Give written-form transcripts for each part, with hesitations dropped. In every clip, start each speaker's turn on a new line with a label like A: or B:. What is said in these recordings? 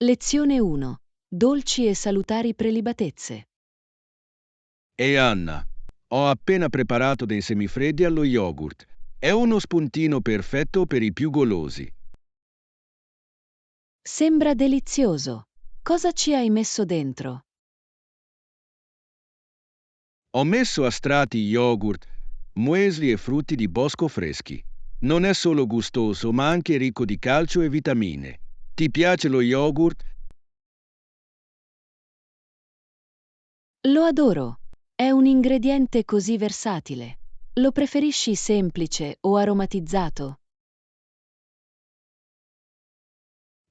A: Lezione 1. Dolci e salutari prelibatezze.
B: Ehi Anna, ho appena preparato dei semifreddi allo yogurt. È uno spuntino perfetto per i più golosi.
A: Sembra delizioso. Cosa ci hai messo dentro?
B: Ho messo a strati yogurt, muesli e frutti di bosco freschi. Non è solo gustoso, ma anche ricco di calcio e vitamine. Ti piace lo yogurt?
A: Lo adoro. È un ingrediente così versatile. Lo preferisci semplice o aromatizzato?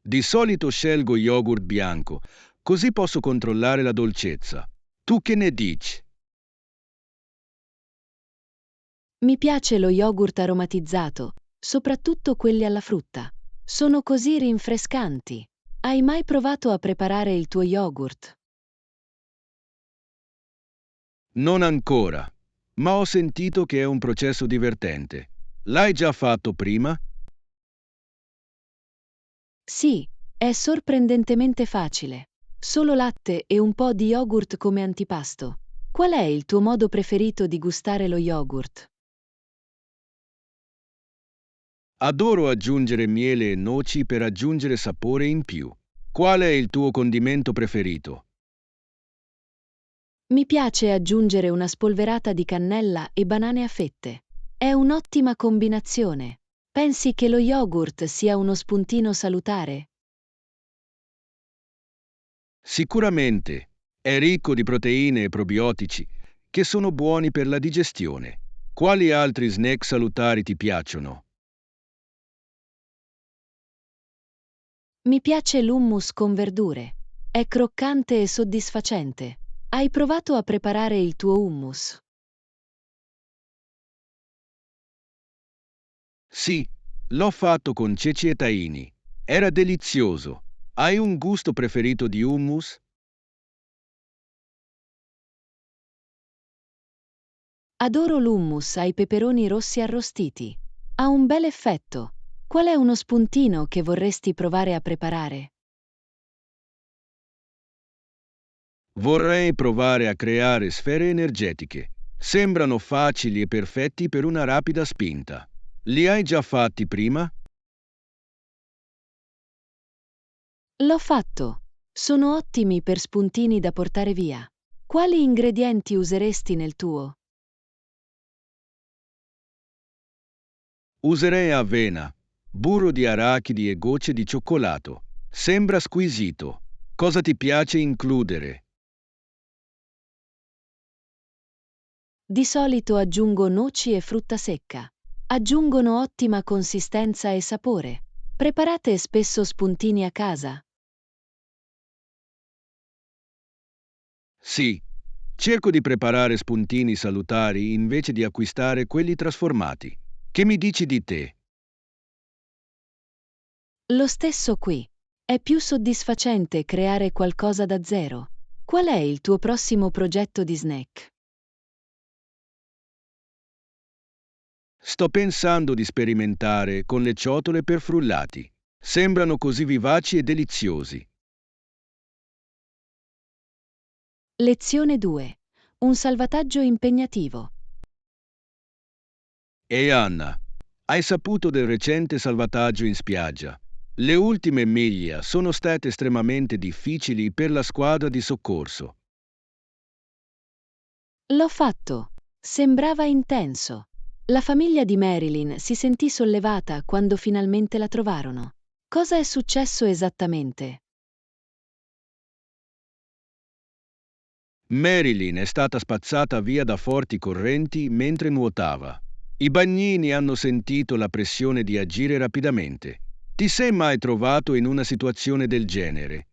B: Di solito scelgo yogurt bianco, così posso controllare la dolcezza. Tu che ne dici?
A: Mi piace lo yogurt aromatizzato, soprattutto quelli alla frutta. Sono così rinfrescanti. Hai mai provato a preparare il tuo yogurt?
B: Non ancora, ma ho sentito che è un processo divertente. L'hai già fatto prima?
A: Sì, è sorprendentemente facile. Solo latte e un po' di yogurt come antipasto. Qual è il tuo modo preferito di gustare lo yogurt?
B: Adoro aggiungere miele e noci per aggiungere sapore in più. Qual è il tuo condimento preferito?
A: Mi piace aggiungere una spolverata di cannella e banane a fette. È un'ottima combinazione. Pensi che lo yogurt sia uno spuntino salutare?
B: Sicuramente. È ricco di proteine e probiotici, che sono buoni per la digestione. Quali altri snack salutari ti piacciono?
A: Mi piace l'hummus con verdure. È croccante e soddisfacente. Hai provato a preparare il tuo hummus?
B: Sì, l'ho fatto con ceci e tahini. Era delizioso. Hai un gusto preferito di hummus?
A: Adoro l'hummus ai peperoni rossi arrostiti. Ha un bel effetto. Qual è uno spuntino che vorresti provare a preparare?
B: Vorrei provare a creare sfere energetiche. Sembrano facili e perfetti per una rapida spinta. Li hai già fatti prima?
A: L'ho fatto. Sono ottimi per spuntini da portare via. Quali ingredienti useresti nel tuo?
B: Userei avena, burro di arachidi e gocce di cioccolato. Sembra squisito. Cosa ti piace includere?
A: Di solito aggiungo noci e frutta secca. Aggiungono ottima consistenza e sapore. Preparate spesso spuntini a casa?
B: Sì, cerco di preparare spuntini salutari invece di acquistare quelli trasformati. Che mi dici di te?
A: Lo stesso qui. È più soddisfacente creare qualcosa da zero. Qual è il tuo prossimo progetto di snack?
B: Sto pensando di sperimentare con le ciotole per frullati. Sembrano così vivaci e deliziosi.
A: Lezione 2. Un salvataggio impegnativo.
B: Ehi Anna, hai saputo del recente salvataggio in spiaggia? Le ultime miglia sono state estremamente difficili per la squadra di soccorso.
A: L'ho fatto. Sembrava intenso. La famiglia di Marilyn si sentì sollevata quando finalmente la trovarono. Cosa è successo esattamente?
B: Marilyn è stata spazzata via da forti correnti mentre nuotava. I bagnini hanno sentito la pressione di agire rapidamente. Ti sei mai trovato in una situazione del genere?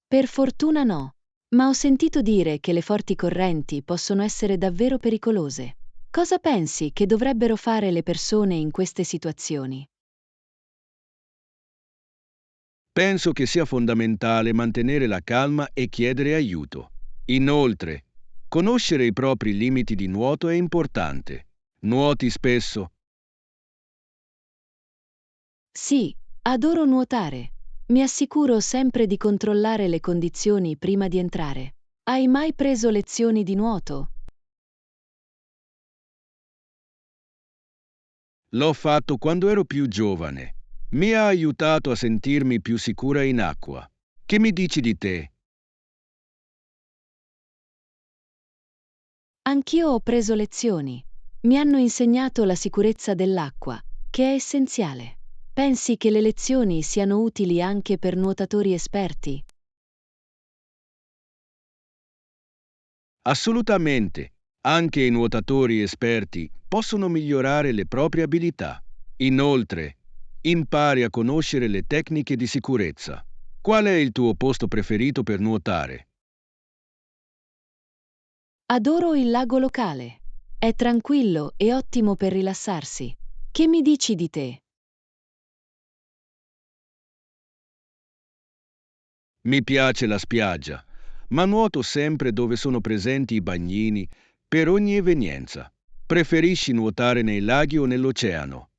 A: Per fortuna no, ma ho sentito dire che le forti correnti possono essere davvero pericolose. Cosa pensi che dovrebbero fare le persone in queste situazioni?
B: Penso che sia fondamentale mantenere la calma e chiedere aiuto. Inoltre, conoscere i propri limiti di nuoto è importante. Nuoti spesso?
A: Sì, Adoro nuotare. Mi assicuro sempre di controllare le condizioni prima di entrare. Hai mai preso lezioni di nuoto?
B: L'ho fatto quando ero più giovane. Mi ha aiutato a sentirmi più sicura in acqua. Che mi dici di te?
A: Anch'io ho preso lezioni. Mi hanno insegnato la sicurezza dell'acqua, che è essenziale. Pensi che le lezioni siano utili anche per nuotatori esperti?
B: Assolutamente. Anche i nuotatori esperti possono migliorare le proprie abilità. Inoltre, impari a conoscere le tecniche di sicurezza. Qual è il tuo posto preferito per nuotare?
A: Adoro il lago locale. È tranquillo e ottimo per rilassarsi. Che mi dici di te?
B: Mi piace la spiaggia, ma nuoto sempre dove sono presenti i bagnini per ogni evenienza. Preferisci nuotare nei laghi o nell'oceano?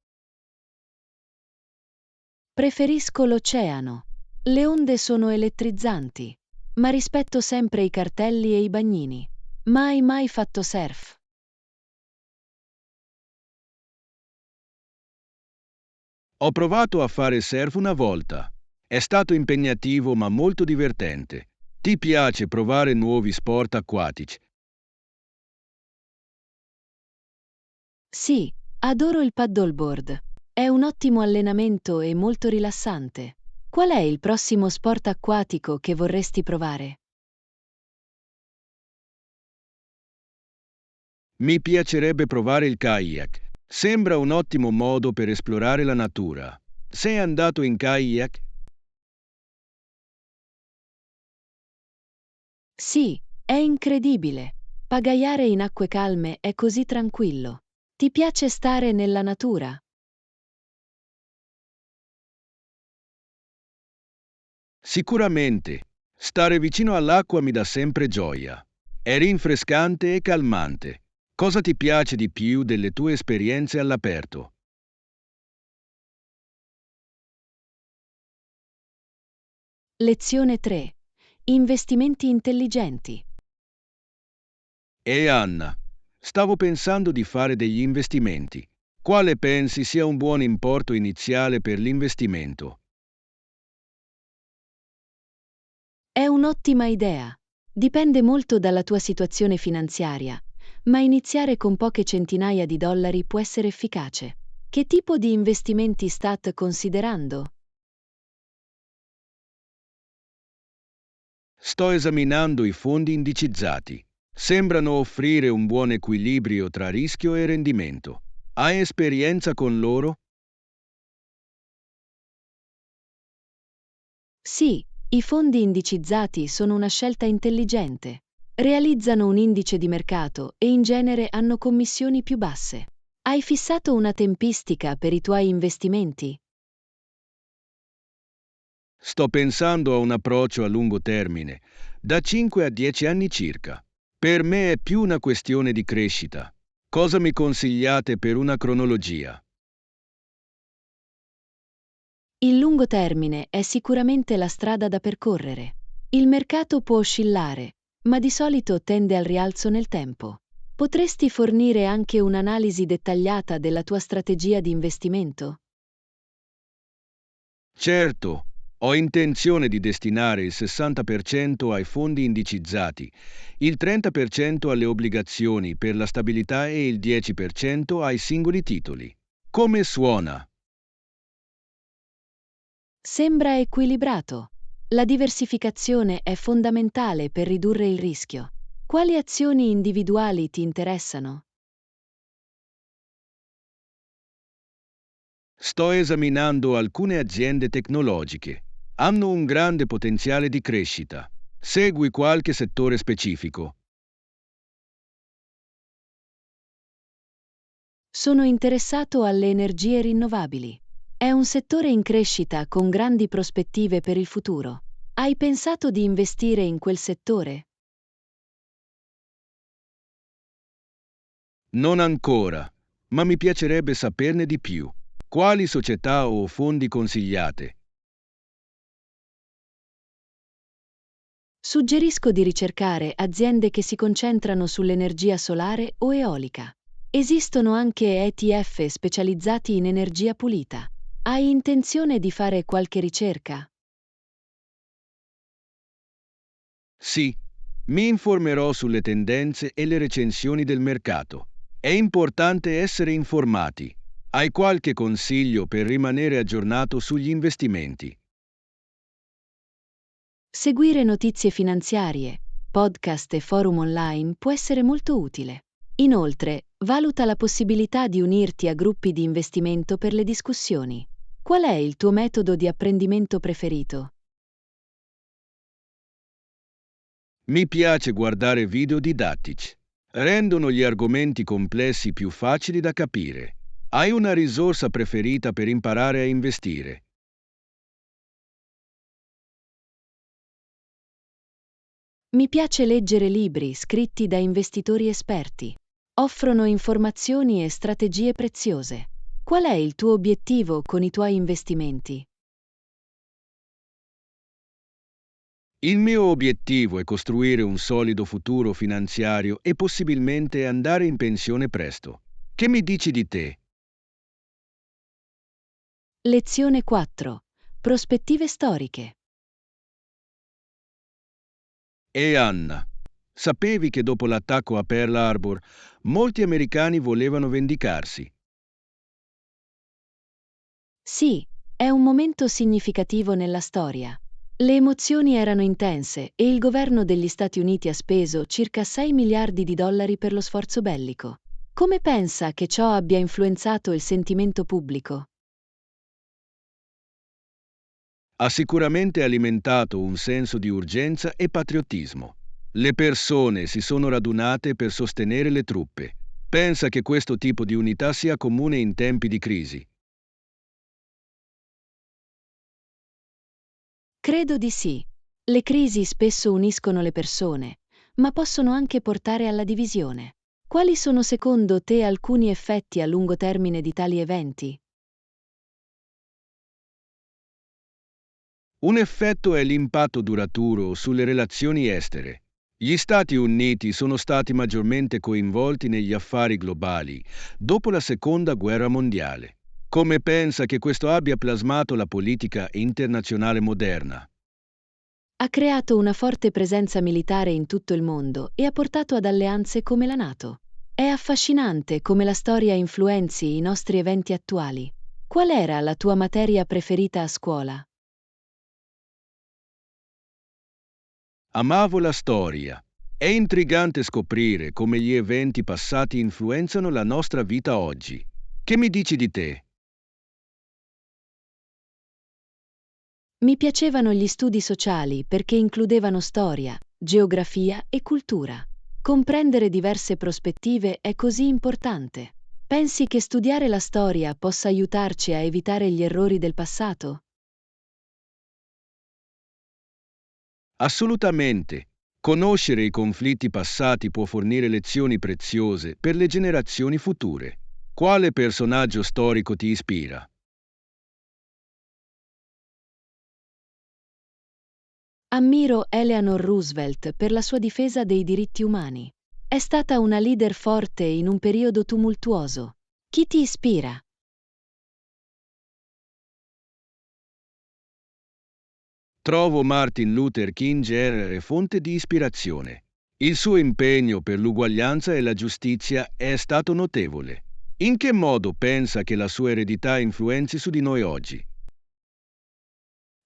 A: Preferisco l'oceano. Le onde sono elettrizzanti, ma rispetto sempre i cartelli e i bagnini. Mai fatto surf.
B: Ho provato a fare surf una volta. È stato impegnativo ma molto divertente. Ti piace provare nuovi sport acquatici?
A: Sì, adoro il paddleboard. È un ottimo allenamento e molto rilassante. Qual è il prossimo sport acquatico che vorresti provare?
B: Mi piacerebbe provare il kayak. Sembra un ottimo modo per esplorare la natura. Sei andato in kayak?
A: Sì, è incredibile. Pagaiare in acque calme è così tranquillo. Ti piace stare nella natura?
B: Sicuramente. Stare vicino all'acqua mi dà sempre gioia. È rinfrescante e calmante. Cosa ti piace di più delle tue esperienze all'aperto?
A: Lezione 3. Investimenti intelligenti.
B: E Anna, stavo pensando di fare degli investimenti. Quale pensi sia un buon importo iniziale per l'investimento?
A: È un'ottima idea. Dipende molto dalla tua situazione finanziaria, ma iniziare con poche centinaia di dollari può essere efficace. Che tipo di investimenti state considerando?
B: Sto esaminando i fondi indicizzati. Sembrano offrire un buon equilibrio tra rischio e rendimento. Hai esperienza con loro?
A: Sì, i fondi indicizzati sono una scelta intelligente. Realizzano un indice di mercato e in genere hanno commissioni più basse. Hai fissato una tempistica per i tuoi investimenti?
B: Sto pensando a un approccio a lungo termine, da 5 a 10 anni circa. Per me è più una questione di crescita. Cosa mi consigliate per una cronologia?
A: Il lungo termine è sicuramente la strada da percorrere. Il mercato può oscillare, ma di solito tende al rialzo nel tempo. Potresti fornire anche un'analisi dettagliata della tua strategia di investimento?
B: Certo, ho intenzione di destinare il 60% ai fondi indicizzati, il 30% alle obbligazioni per la stabilità e il 10% ai singoli titoli. Come suona?
A: Sembra equilibrato. La diversificazione è fondamentale per ridurre il rischio. Quali azioni individuali ti interessano?
B: Sto esaminando alcune aziende tecnologiche. Hanno un grande potenziale di crescita. Segui qualche settore specifico.
A: Sono interessato alle energie rinnovabili. È un settore in crescita con grandi prospettive per il futuro. Hai pensato di investire in quel settore?
B: Non ancora, ma mi piacerebbe saperne di più. Quali società o fondi consigliate?
A: Suggerisco di ricercare aziende che si concentrano sull'energia solare o eolica. Esistono anche ETF specializzati in energia pulita. Hai intenzione di fare qualche ricerca?
B: Sì, mi informerò sulle tendenze e le recensioni del mercato. È importante essere informati. Hai qualche consiglio per rimanere aggiornato sugli investimenti?
A: Seguire notizie finanziarie, podcast e forum online può essere molto utile. Inoltre, valuta la possibilità di unirti a gruppi di investimento per le discussioni. Qual è il tuo metodo di apprendimento preferito?
B: Mi piace guardare video didattici. Rendono gli argomenti complessi più facili da capire. Hai una risorsa preferita per imparare a investire?
A: Mi piace leggere libri scritti da investitori esperti. Offrono informazioni e strategie preziose. Qual è il tuo obiettivo con i tuoi investimenti?
B: Il mio obiettivo è costruire un solido futuro finanziario e possibilmente andare in pensione presto. Che mi dici di te?
A: Lezione 4. Prospettive storiche.
B: E Anna, sapevi che dopo l'attacco a Pearl Harbor molti americani volevano vendicarsi?
A: Sì, è un momento significativo nella storia. Le emozioni erano intense e il governo degli Stati Uniti ha speso circa 6 miliardi di dollari per lo sforzo bellico. Come pensa che ciò abbia influenzato il sentimento pubblico?
B: Ha sicuramente alimentato un senso di urgenza e patriottismo. Le persone si sono radunate per sostenere le truppe. Pensa che questo tipo di unità sia comune in tempi di crisi?
A: Credo di sì. Le crisi spesso uniscono le persone, ma possono anche portare alla divisione. Quali sono secondo te alcuni effetti a lungo termine di tali eventi?
B: Un effetto è l'impatto duraturo sulle relazioni estere. Gli Stati Uniti sono stati maggiormente coinvolti negli affari globali dopo la Seconda Guerra Mondiale. Come pensa che questo abbia plasmato la politica internazionale moderna?
A: Ha creato una forte presenza militare in tutto il mondo e ha portato ad alleanze come la NATO. È affascinante come la storia influenzi i nostri eventi attuali. Qual era la tua materia preferita a scuola?
B: Amavo la storia. È intrigante scoprire come gli eventi passati influenzano la nostra vita oggi. Che mi dici di te?
A: Mi piacevano gli studi sociali perché includevano storia, geografia e cultura. Comprendere diverse prospettive è così importante. Pensi che studiare la storia possa aiutarci a evitare gli errori del passato?
B: Assolutamente. Conoscere i conflitti passati può fornire lezioni preziose per le generazioni future. Quale personaggio storico ti ispira?
A: Ammiro Eleanor Roosevelt per la sua difesa dei diritti umani. È stata una leader forte in un periodo tumultuoso. Chi ti ispira?
B: Trovo Martin Luther King Jr. fonte di ispirazione. Il suo impegno per l'uguaglianza e la giustizia è stato notevole. In che modo pensa che la sua eredità influenzi su di noi oggi?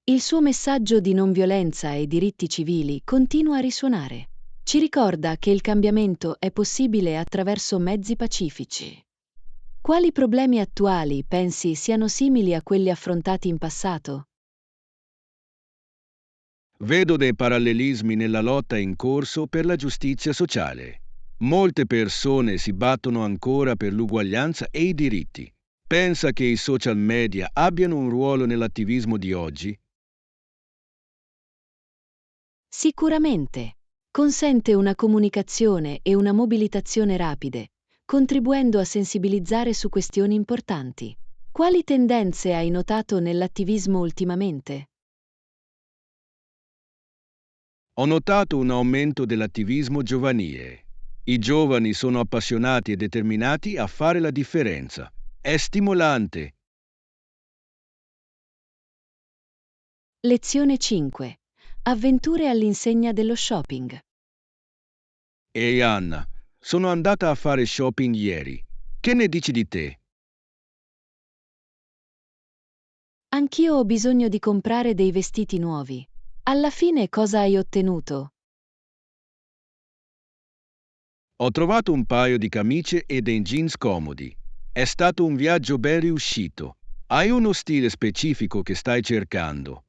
A: Il suo messaggio di non violenza e diritti civili continua a risuonare. Ci ricorda che il cambiamento è possibile attraverso mezzi pacifici. Quali problemi attuali pensi siano simili a quelli affrontati in passato?
B: Vedo dei parallelismi nella lotta in corso per la giustizia sociale. Molte persone si battono ancora per l'uguaglianza e i diritti. Pensa che i social media abbiano un ruolo nell'attivismo di oggi?
A: Sicuramente. Consente una comunicazione e una mobilitazione rapide, contribuendo a sensibilizzare su questioni importanti. Quali tendenze hai notato nell'attivismo ultimamente?
B: Ho notato un aumento dell'attivismo giovanile. I giovani sono appassionati e determinati a fare la differenza. È stimolante.
A: Lezione 5. Avventure all'insegna dello shopping.
B: Ehi Anna, sono andata a fare shopping ieri. Che ne dici di te?
A: Anch'io ho bisogno di comprare dei vestiti nuovi. Alla fine cosa hai ottenuto?
B: Ho trovato un paio di camicie e dei jeans comodi. È stato un viaggio ben riuscito. Hai uno stile specifico che stai cercando?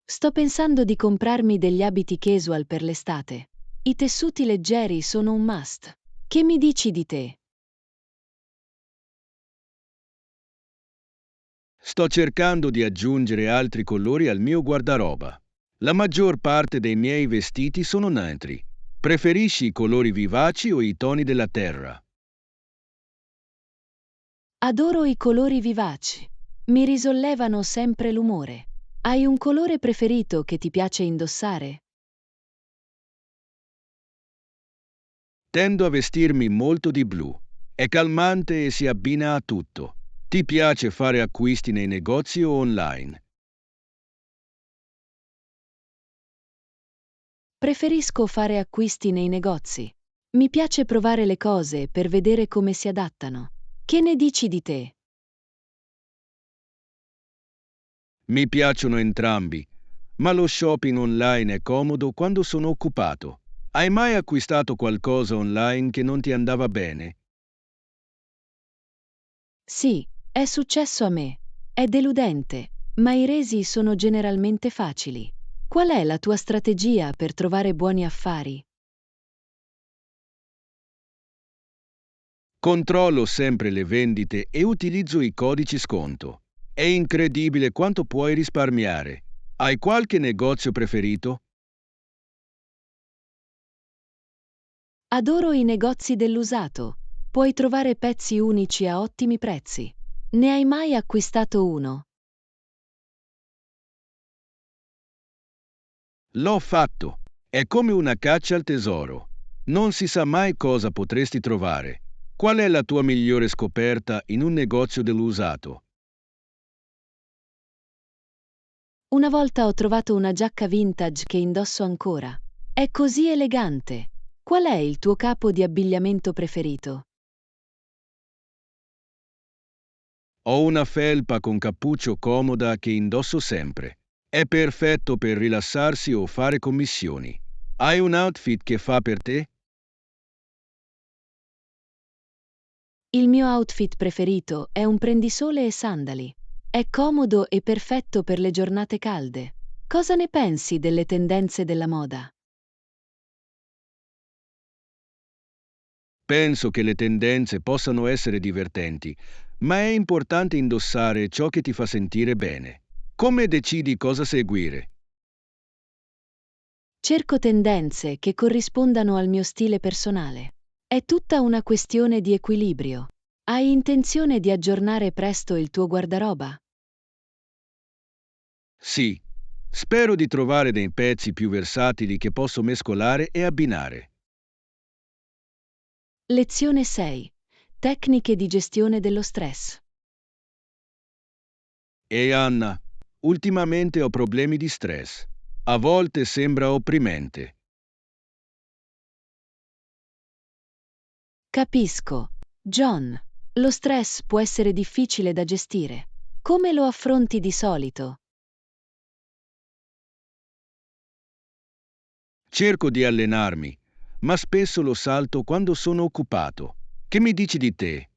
A: Sto pensando di comprarmi degli abiti casual per l'estate. I tessuti leggeri sono un must. Che mi dici di te?
B: Sto cercando di aggiungere altri colori al mio guardaroba. La maggior parte dei miei vestiti sono neutri. Preferisci i colori vivaci o i toni della terra?
A: Adoro i colori vivaci. Mi risollevano sempre l'umore. Hai un colore preferito che ti piace indossare?
B: Tendo a vestirmi molto di blu. È calmante e si abbina a tutto. Ti piace fare acquisti nei negozi o online?
A: Preferisco fare acquisti nei negozi. Mi piace provare le cose per vedere come si adattano. Che ne dici di te?
B: Mi piacciono entrambi, ma lo shopping online è comodo quando sono occupato. Hai mai acquistato qualcosa online che non ti andava bene?
A: Sì, è successo a me. È deludente, ma i resi sono generalmente facili. Qual è la tua strategia per trovare buoni affari?
B: Controllo sempre le vendite e utilizzo i codici sconto. È incredibile quanto puoi risparmiare. Hai qualche negozio preferito?
A: Adoro i negozi dell'usato. Puoi trovare pezzi unici a ottimi prezzi. Ne hai mai acquistato uno?
B: L'ho fatto. È come una caccia al tesoro. Non si sa mai cosa potresti trovare. Qual è la tua migliore scoperta in un negozio dell'usato?
A: Una volta ho trovato una giacca vintage che indosso ancora. È così elegante. Qual è il tuo capo di abbigliamento preferito?
B: Ho una felpa con cappuccio comoda che indosso sempre. È perfetto per rilassarsi o fare commissioni. Hai un outfit che fa per te?
A: Il mio outfit preferito è un prendisole e sandali. È comodo e perfetto per le giornate calde. Cosa ne pensi delle tendenze della moda?
B: Penso che le tendenze possano essere divertenti, ma è importante indossare ciò che ti fa sentire bene. Come decidi cosa seguire?
A: Cerco tendenze che corrispondano al mio stile personale. È tutta una questione di equilibrio. Hai intenzione di aggiornare presto il tuo guardaroba?
B: Sì, spero di trovare dei pezzi più versatili che posso mescolare e abbinare.
A: Lezione 6. Tecniche di gestione dello stress.
B: E Anna, ultimamente ho problemi di stress. A volte sembra opprimente.
A: Capisco. John, lo stress può essere difficile da gestire. Come lo affronti di solito?
B: Cerco di allenarmi, ma spesso lo salto quando sono occupato. Che mi dici di te?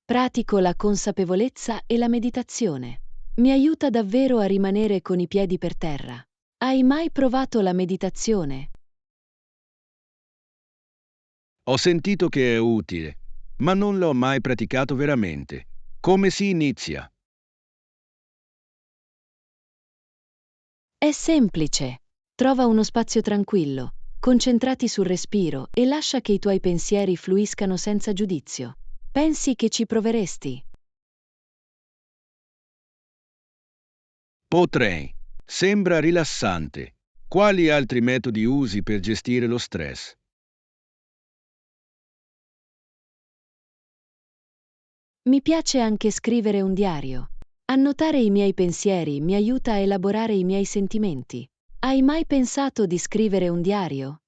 A: Pratico la consapevolezza e la meditazione. Mi aiuta davvero a rimanere con i piedi per terra. Hai mai provato la meditazione?
B: Ho sentito che è utile, ma non l'ho mai praticato veramente. Come si inizia?
A: È semplice. Trova uno spazio tranquillo, Concentrati sul respiro e lascia che i tuoi pensieri fluiscano senza giudizio. Pensi che ci proveresti?
B: Potrei. Sembra rilassante. Quali altri metodi usi per gestire lo stress?
A: Mi piace anche scrivere un diario. Annotare i miei pensieri mi aiuta a elaborare i miei sentimenti. Hai mai pensato di scrivere un diario?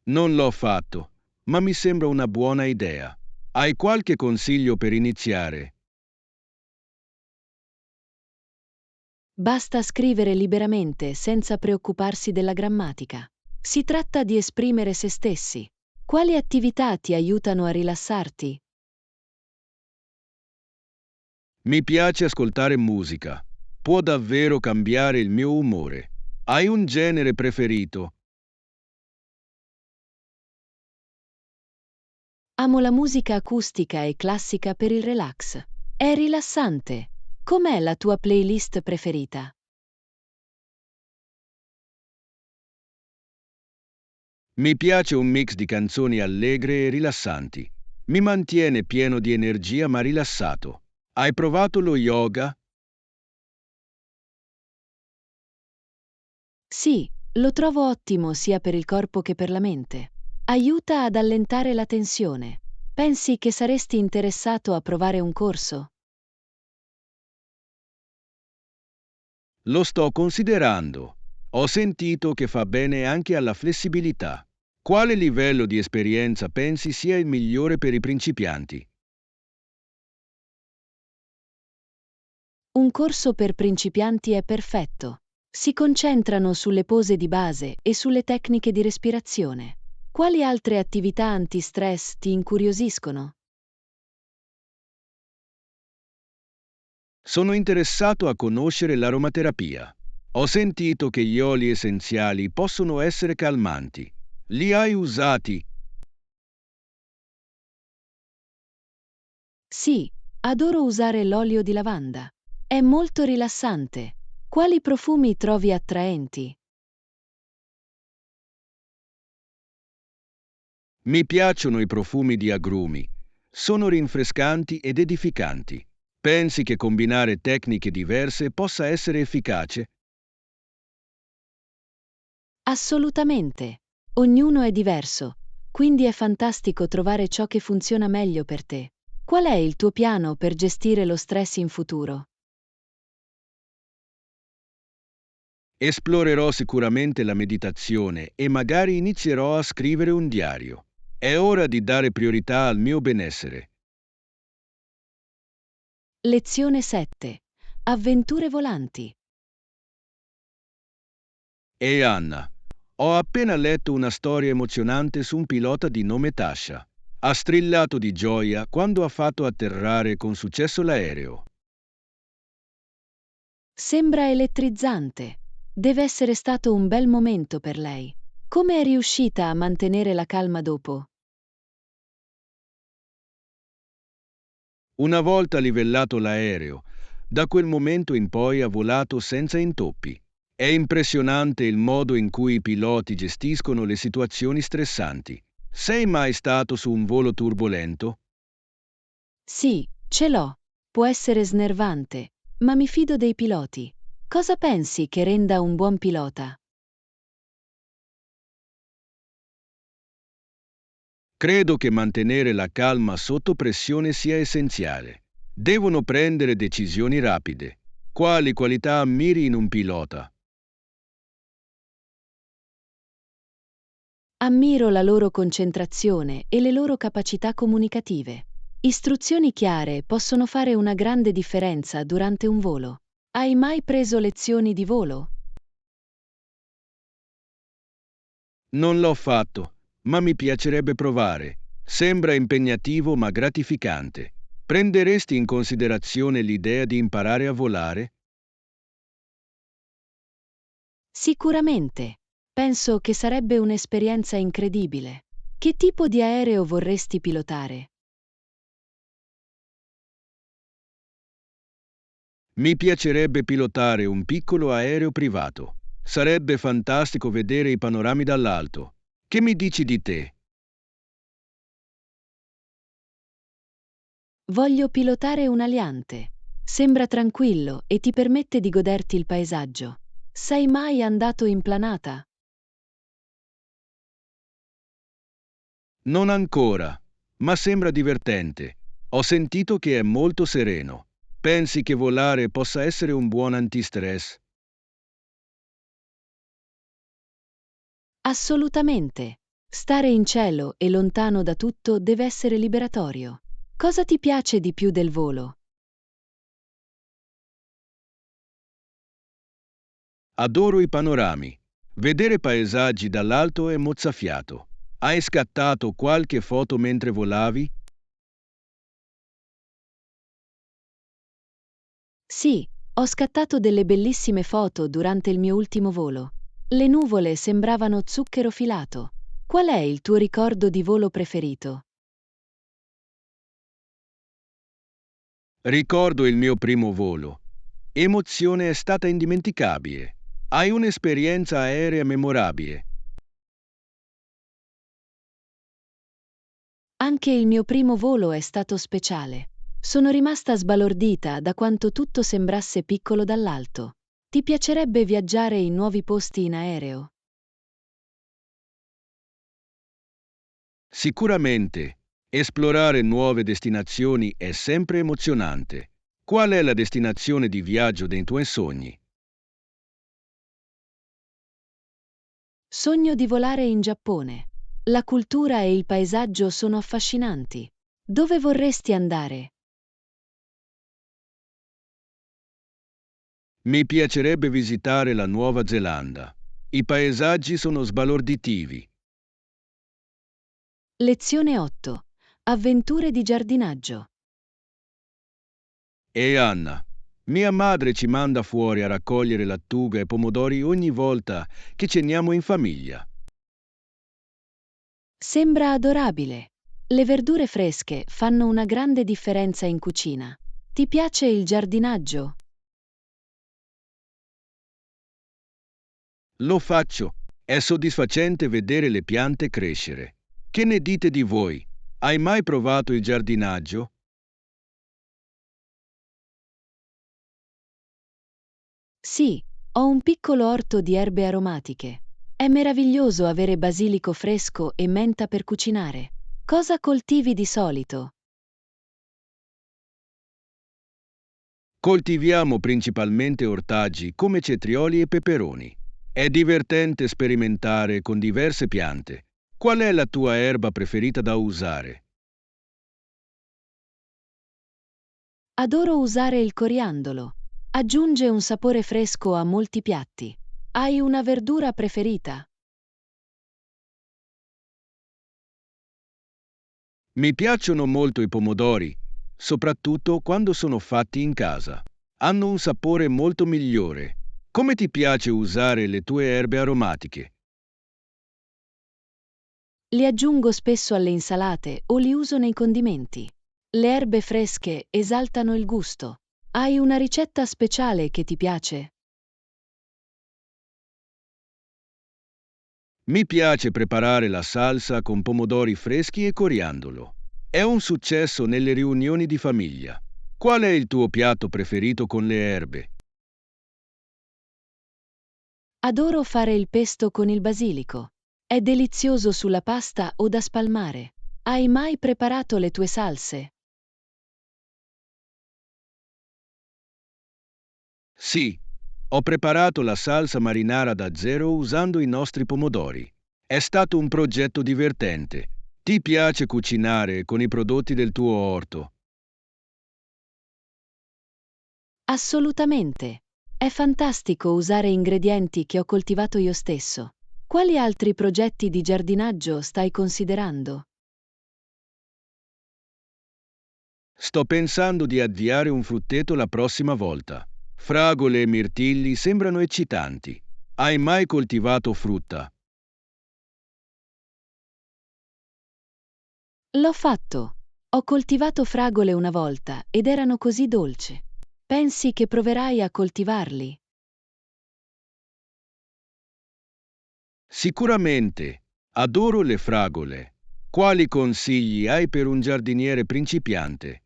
B: Non l'ho fatto, ma mi sembra una buona idea. Hai qualche consiglio per iniziare?
A: Basta scrivere liberamente senza preoccuparsi della grammatica. Si tratta di esprimere se stessi. Quali attività ti aiutano a rilassarti?
B: Mi piace ascoltare musica. Può davvero cambiare il mio umore. Hai un genere preferito?
A: Amo la musica acustica e classica per il relax. È rilassante. Com'è la tua playlist preferita?
B: Mi piace un mix di canzoni allegre e rilassanti. Mi mantiene pieno di energia ma rilassato. Hai provato lo yoga?
A: Sì, lo trovo ottimo sia per il corpo che per la mente. Aiuta ad allentare la tensione. Pensi che saresti interessato a provare un corso?
B: Lo sto considerando. Ho sentito che fa bene anche alla flessibilità. Quale livello di esperienza pensi sia il migliore per i principianti?
A: Un corso per principianti è perfetto. Si concentrano sulle pose di base e sulle tecniche di respirazione. Quali altre attività antistress ti incuriosiscono?
B: Sono interessato a conoscere l'aromaterapia. Ho sentito che gli oli essenziali possono essere calmanti. Li hai usati?
A: Sì, adoro usare l'olio di lavanda. È molto rilassante. Quali profumi trovi attraenti?
B: Mi piacciono i profumi di agrumi. Sono rinfrescanti ed edificanti. Pensi che combinare tecniche diverse possa essere efficace?
A: Assolutamente. Ognuno è diverso, quindi è fantastico trovare ciò che funziona meglio per te. Qual è il tuo piano per gestire lo stress in futuro?
B: Esplorerò sicuramente la meditazione e magari inizierò a scrivere un diario. È ora di dare priorità al mio benessere.
A: Lezione 7. Avventure volanti.
B: E Anna, ho appena letto una storia emozionante su un pilota di nome Tasha. Ha strillato di gioia quando ha fatto atterrare con successo l'aereo.
A: Sembra elettrizzante. Deve essere stato un bel momento per lei. Come è riuscita a mantenere la calma dopo?
B: Una volta livellato l'aereo, da quel momento in poi ha volato senza intoppi. È impressionante il modo in cui i piloti gestiscono le situazioni stressanti. Sei mai stato su un volo turbolento?
A: Sì, ce l'ho. Può essere snervante, ma mi fido dei piloti. Cosa pensi che renda un buon pilota?
B: Credo che mantenere la calma sotto pressione sia essenziale. Devono prendere decisioni rapide. Quali qualità ammiri in un pilota?
A: Ammiro la loro concentrazione e le loro capacità comunicative. Istruzioni chiare possono fare una grande differenza durante un volo. Hai mai preso lezioni di volo?
B: Non l'ho fatto, ma mi piacerebbe provare. Sembra impegnativo ma gratificante. Prenderesti in considerazione l'idea di imparare a volare?
A: Sicuramente. Penso che sarebbe un'esperienza incredibile. Che tipo di aereo vorresti pilotare?
B: Mi piacerebbe pilotare un piccolo aereo privato. Sarebbe fantastico vedere i panorami dall'alto. Che mi dici di te?
A: Voglio pilotare un aliante. Sembra tranquillo e ti permette di goderti il paesaggio. Sei mai andato in planata?
B: Non ancora, ma sembra divertente. Ho sentito che è molto sereno. Pensi che volare possa essere un buon antistress?
A: Assolutamente. Stare in cielo e lontano da tutto deve essere liberatorio. Cosa ti piace di più del volo?
B: Adoro i panorami. Vedere paesaggi dall'alto è mozzafiato. Hai scattato qualche foto mentre volavi?
A: Sì, ho scattato delle bellissime foto durante il mio ultimo volo. Le nuvole sembravano zucchero filato. Qual è il tuo ricordo di volo preferito?
B: Ricordo il mio primo volo. Emozione è stata indimenticabile. Hai un'esperienza aerea memorabile.
A: Anche il mio primo volo è stato speciale. Sono rimasta sbalordita da quanto tutto sembrasse piccolo dall'alto. Ti piacerebbe viaggiare in nuovi posti in aereo?
B: Sicuramente, esplorare nuove destinazioni è sempre emozionante. Qual è la destinazione di viaggio dei tuoi sogni?
A: Sogno di volare in Giappone. La cultura e il paesaggio sono affascinanti. Dove vorresti andare?
B: Mi piacerebbe visitare la Nuova Zelanda. I paesaggi sono sbalorditivi.
A: Lezione 8. Avventure di giardinaggio.
B: E Anna, mia madre ci manda fuori a raccogliere lattuga e pomodori ogni volta che ceniamo in famiglia.
A: Sembra adorabile. Le verdure fresche fanno una grande differenza in cucina. Ti piace il giardinaggio?
B: Lo faccio. È soddisfacente vedere le piante crescere. Che ne dite di voi? Hai mai provato il giardinaggio?
A: Sì, ho un piccolo orto di erbe aromatiche. È meraviglioso avere basilico fresco e menta per cucinare. Cosa coltivi di solito?
B: Coltiviamo principalmente ortaggi come cetrioli e peperoni. È divertente sperimentare con diverse piante. Qual è la tua erba preferita da usare?
A: Adoro usare il coriandolo. Aggiunge un sapore fresco a molti piatti. Hai una verdura preferita?
B: Mi piacciono molto i pomodori, soprattutto quando sono fatti in casa. Hanno un sapore molto migliore. Come ti piace usare le tue erbe aromatiche?
A: Li aggiungo spesso alle insalate o li uso nei condimenti. Le erbe fresche esaltano il gusto. Hai una ricetta speciale che ti piace?
B: Mi piace preparare la salsa con pomodori freschi e coriandolo. È un successo nelle riunioni di famiglia. Qual è il tuo piatto preferito con le erbe?
A: Adoro fare il pesto con il basilico. È delizioso sulla pasta o da spalmare. Hai mai preparato le tue salse?
B: Sì, ho preparato la salsa marinara da zero usando i nostri pomodori. È stato un progetto divertente. Ti piace cucinare con i prodotti del tuo orto?
A: Assolutamente. È fantastico usare ingredienti che ho coltivato io stesso. Quali altri progetti di giardinaggio stai considerando?
B: Sto pensando di avviare un frutteto la prossima volta. Fragole e mirtilli sembrano eccitanti. Hai mai coltivato frutta?
A: L'ho fatto. Ho coltivato fragole una volta ed erano così dolci. Pensi che proverai a coltivarli?
B: Sicuramente. Adoro le fragole. Quali consigli hai per un giardiniere principiante?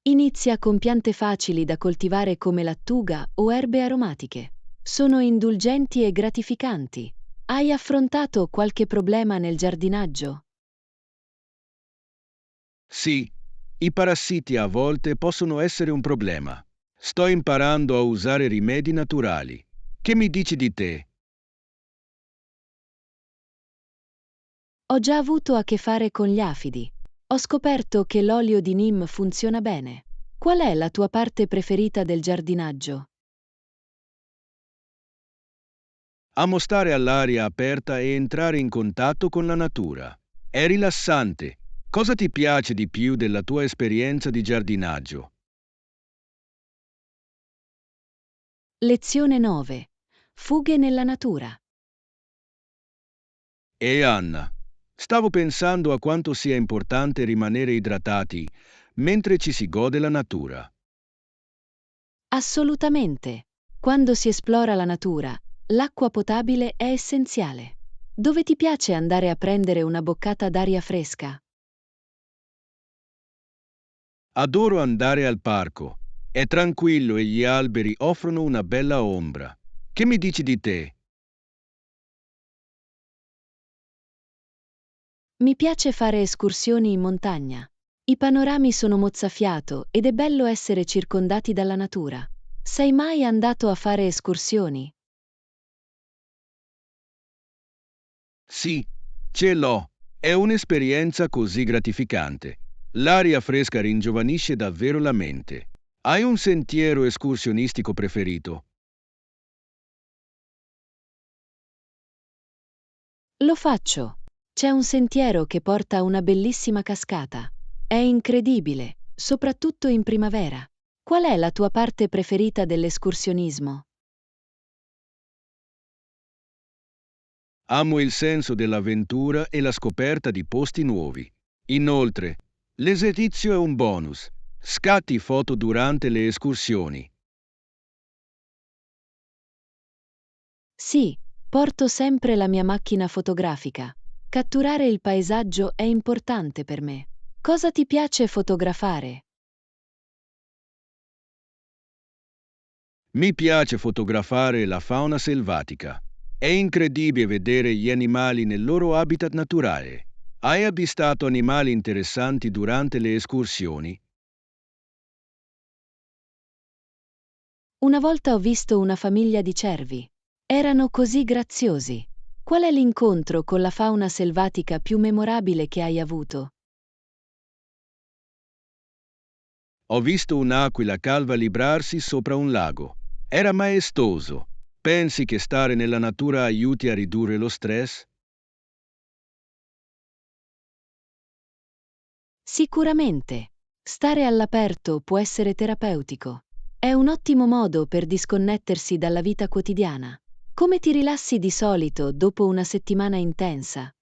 A: Inizia con piante facili da coltivare come lattuga o erbe aromatiche. Sono indulgenti e gratificanti. Hai affrontato qualche problema nel giardinaggio?
B: Sì, i parassiti a volte possono essere un problema. Sto imparando a usare rimedi naturali. Che mi dici di te?
A: Ho già avuto a che fare con gli afidi. Ho scoperto che l'olio di Neem funziona bene. Qual è la tua parte preferita del giardinaggio?
B: Amo stare all'aria aperta e entrare in contatto con la natura. È rilassante. Cosa ti piace di più della tua esperienza di giardinaggio?
A: Lezione 9. Fughe nella natura.
B: E Anna, stavo pensando a quanto sia importante rimanere idratati mentre ci si gode la natura.
A: Assolutamente. Quando si esplora la natura, l'acqua potabile è essenziale. Dove ti piace andare a prendere una boccata d'aria fresca?
B: Adoro andare al parco. È tranquillo e gli alberi offrono una bella ombra. Che mi dici di te?
A: Mi piace fare escursioni in montagna. I panorami sono mozzafiato ed è bello essere circondati dalla natura. Sei mai andato a fare escursioni?
B: Sì, ce l'ho. È un'esperienza così gratificante. L'aria fresca ringiovanisce davvero la mente. Hai un sentiero escursionistico preferito?
A: Lo faccio. C'è un sentiero che porta a una bellissima cascata. È incredibile, soprattutto in primavera. Qual è la tua parte preferita dell'escursionismo?
B: Amo il senso dell'avventura e la scoperta di posti nuovi. Inoltre, l'esercizio è un bonus. Scatti foto durante le escursioni.
A: Sì, porto sempre la mia macchina fotografica. Catturare il paesaggio è importante per me. Cosa ti piace fotografare?
B: Mi piace fotografare la fauna selvatica. È incredibile vedere gli animali nel loro habitat naturale. Hai avvistato animali interessanti durante le escursioni?
A: Una volta ho visto una famiglia di cervi. Erano così graziosi. Qual è l'incontro con la fauna selvatica più memorabile che hai avuto?
B: Ho visto un'aquila calva librarsi sopra un lago. Era maestoso. Pensi che stare nella natura aiuti a ridurre lo stress?
A: Sicuramente. Stare all'aperto può essere terapeutico. È un ottimo modo per disconnettersi dalla vita quotidiana. Come ti rilassi di solito dopo una settimana intensa?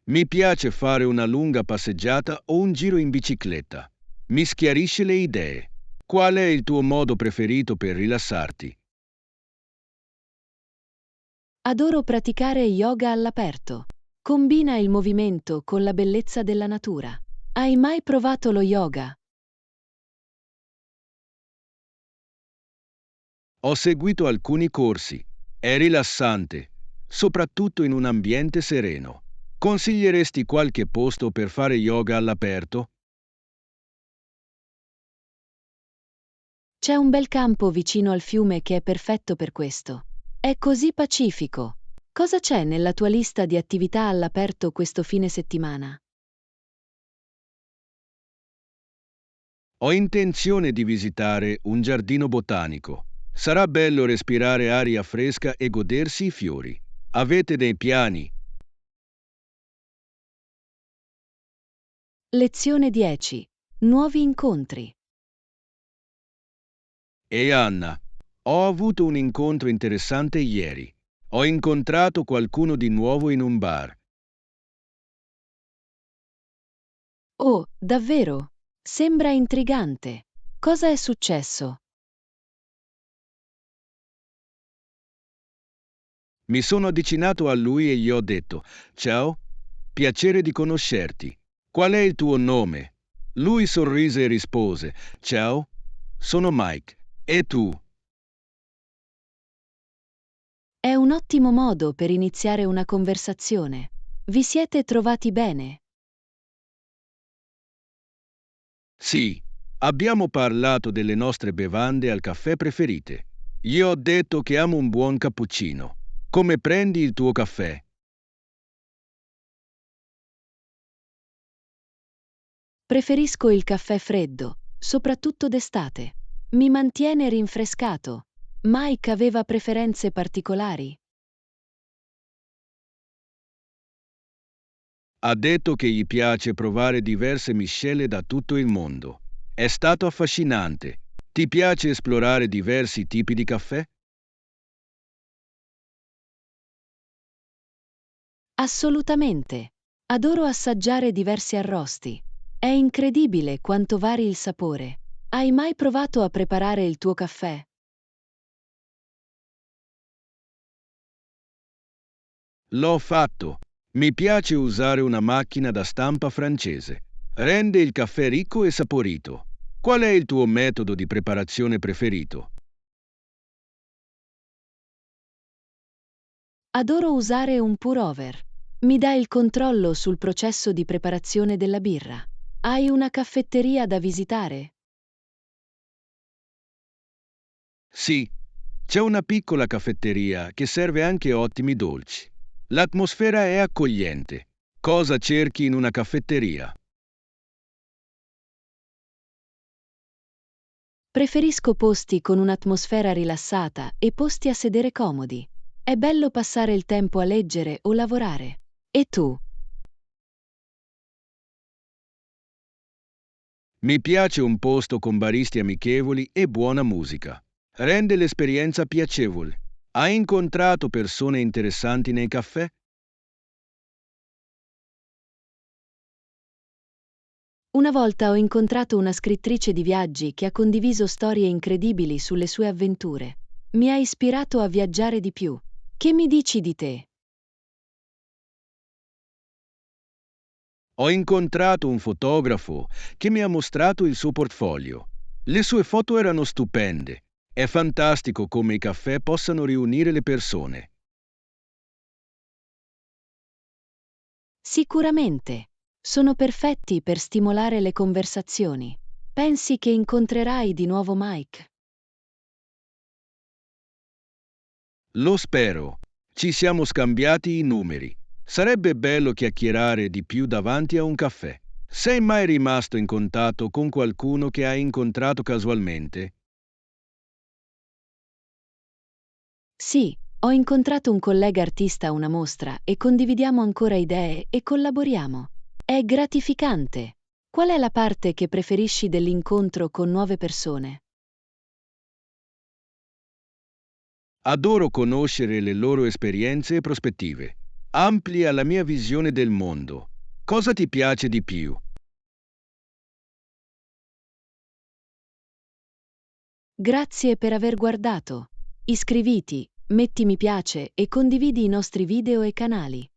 B: Mi piace fare una lunga passeggiata o un giro in bicicletta. Mi schiarisce le idee. Qual è il tuo modo preferito per rilassarti?
A: Adoro praticare yoga all'aperto. Combina il movimento con la bellezza della natura. Hai mai provato lo yoga?
B: Ho seguito alcuni corsi. È rilassante, soprattutto in un ambiente sereno. Consiglieresti qualche posto per fare yoga all'aperto?
A: C'è un bel campo vicino al fiume che è perfetto per questo. È così pacifico. Cosa c'è nella tua lista di attività all'aperto questo fine settimana?
B: Ho intenzione di visitare un giardino botanico. Sarà bello respirare aria fresca e godersi i fiori. Avete dei piani?
A: Lezione 10. Nuovi incontri.
B: E Anna, ho avuto un incontro interessante ieri. Ho incontrato qualcuno di nuovo in un bar.
A: Oh, davvero? Sembra intrigante. Cosa è successo?
B: Mi sono avvicinato a lui e gli ho detto: Ciao, piacere di conoscerti. Qual è il tuo nome? Lui sorrise e rispose: Ciao, sono Mike. E tu?
A: È un ottimo modo per iniziare una conversazione. Vi siete trovati bene?
B: Sì, abbiamo parlato delle nostre bevande al caffè preferite. Gli ho detto che amo un buon cappuccino. Come prendi il tuo caffè?
A: Preferisco il caffè freddo, soprattutto d'estate. Mi mantiene rinfrescato. Mike aveva preferenze particolari?
B: Ha detto che gli piace provare diverse miscele da tutto il mondo. È stato affascinante. Ti piace esplorare diversi tipi di caffè?
A: Assolutamente. Adoro assaggiare diversi arrosti. È incredibile quanto vari il sapore. Hai mai provato a preparare il tuo caffè?
B: L'ho fatto. Mi piace usare una macchina da stampa francese. Rende il caffè ricco e saporito. Qual è il tuo metodo di preparazione preferito?
A: Adoro usare un pour-over. Mi dà il controllo sul processo di preparazione della birra. Hai una caffetteria da visitare?
B: Sì, c'è una piccola caffetteria che serve anche ottimi dolci. L'atmosfera è accogliente. Cosa cerchi in una caffetteria?
A: Preferisco posti con un'atmosfera rilassata e posti a sedere comodi. È bello passare il tempo a leggere o lavorare. E tu?
B: Mi piace un posto con baristi amichevoli e buona musica. Rende l'esperienza piacevole. Hai incontrato persone interessanti nei caffè?
A: Una volta ho incontrato una scrittrice di viaggi che ha condiviso storie incredibili sulle sue avventure. Mi ha ispirato a viaggiare di più. Che mi dici di te?
B: Ho incontrato un fotografo che mi ha mostrato il suo portfolio. Le sue foto erano stupende. È fantastico come i caffè possano riunire le persone.
A: Sicuramente. Sono perfetti per stimolare le conversazioni. Pensi che incontrerai di nuovo Mike?
B: Lo spero. Ci siamo scambiati i numeri. Sarebbe bello chiacchierare di più davanti a un caffè. Sei mai rimasto in contatto con qualcuno che hai incontrato casualmente?
A: Sì, ho incontrato un collega artista a una mostra e condividiamo ancora idee e collaboriamo. È gratificante. Qual è la parte che preferisci dell'incontro con nuove persone?
B: Adoro conoscere le loro esperienze e prospettive. Amplia la mia visione del mondo. Cosa ti piace di più?
A: Grazie per aver guardato. Iscriviti, metti mi piace e condividi i nostri video e canali.